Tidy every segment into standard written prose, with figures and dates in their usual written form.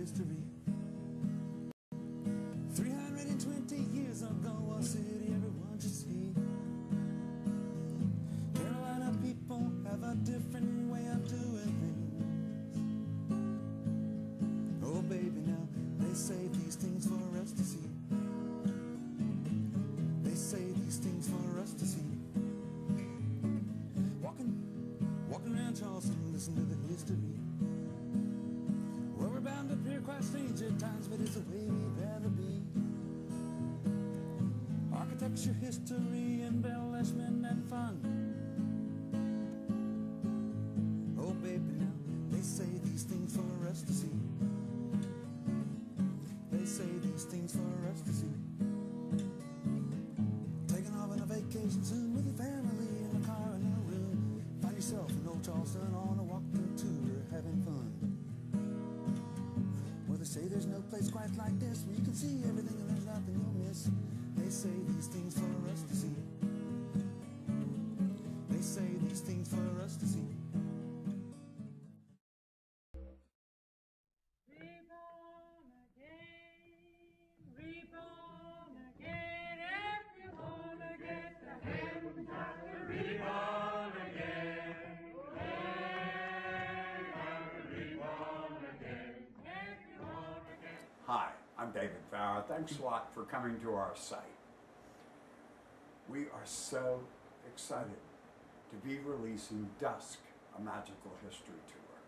history. 320 years ago, a city everyone should see. Carolina people have a different way of doing things. Oh baby, now they say these things for us to see. They say these things for us to see. Walking around Charleston, listen to the history. Well, we're bound to appear quite strange at times, but it's the way we'd rather be. Architecture, history, embellishment, and fun. Oh, baby, now they say these things for us to see. They say these things for us to see. Taking off on a vacation soon with your family in a car in a room. Find yourself in Old Charleston on a walking tour, having fun. Well, they say there's no place quite like this where you can see everything and there's nothing you'll miss. They say these things for us to see. They say these things for us to see. Reborn again, if you wanna get to heaven, got to reborn again. Hey, got to reborn again, if you wanna get. Hi, I'm David Farrar. Thanks a lot for coming to our site. We are so excited to be releasing Dusk, a magical history tour.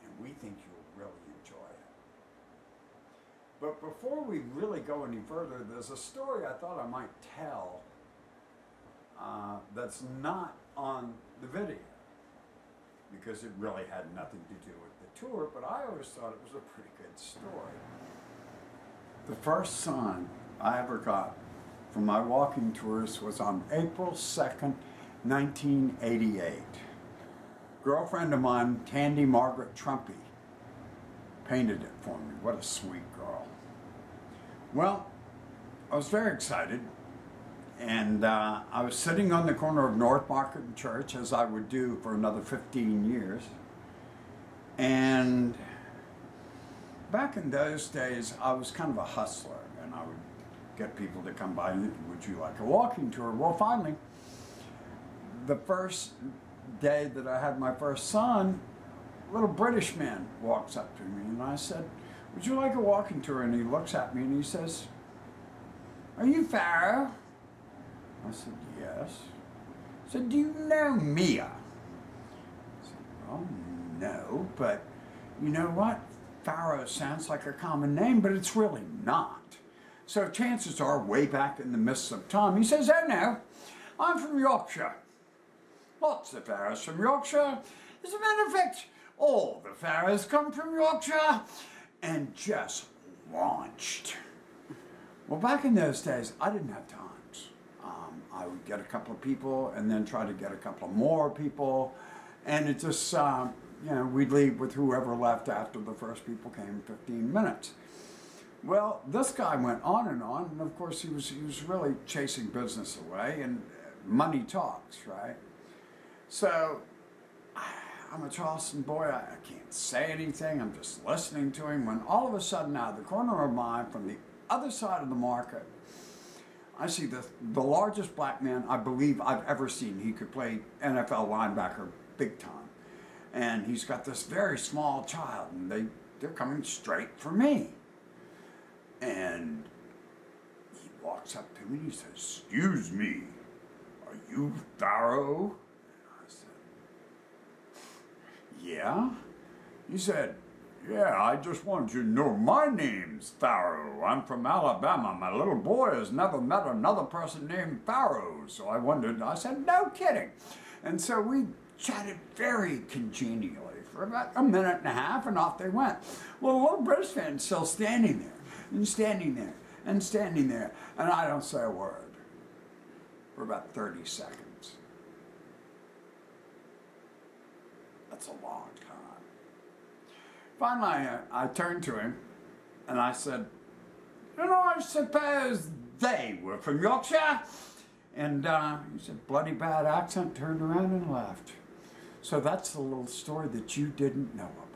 And we think you'll really enjoy it. But before we really go any further, there's a story I thought I might tell that's not on the video, because it really had nothing to do with the tour, but I always thought it was a pretty good story. The first sign I ever got from my walking tours was on April 2nd, 1988. Girlfriend of mine, Tandy Margaret Trumpy, painted it for me. What a sweet girl. Well, I was very excited, and I was sitting on the corner of North Market and Church, as I would do for another 15 years. And back in those days, I was kind of a hustler, and I would get people to come by, would you like a walking tour? Well, finally, the first day that I had my first son, a little British man walks up to me, and I said, would you like a walking tour? And he looks at me and he says, are you Farrar? I said, yes. He said, do you know Mia? I said, well, no, but you know what? Farrar sounds like a common name, but it's really not. So chances are, way back in the mists of time, he says, oh no, I'm from Yorkshire. Lots of Farrars from Yorkshire. As a matter of fact, all the Farrars come from Yorkshire, and just launched. Well, back in those days, I didn't have times. I would get a couple of people and then try to get a couple of more people, and it just, you know, we'd leave with whoever left after the first people came in 15 minutes. Well, this guy went on, and of course he was really chasing business away, and money talks, right? So, I'm a Charleston boy, I can't say anything, I'm just listening to him, when all of a sudden, out of the corner of my eye, from the other side of the market, I see the largest black man I believe I've ever seen. He could play NFL linebacker big time. And he's got this very small child, and they're coming straight for me. And he walks up to me and he says, excuse me, are you Farrar? And I said, yeah? He said, yeah, I just wanted you to know my name's Farrar. I'm from Alabama. My little boy has never met another person named Farrar. So I wondered, I said, no kidding. And so we chatted very congenially for about a minute and a half, and off they went. Well, the little British fan's still standing there, and standing there, and standing there, and I don't say a word for about 30 seconds. That's a long time. Finally, I turned to him, and I said, you know, I suppose they were from Yorkshire? And he said, bloody bad accent, turned around and left. So that's the little story that you didn't know about.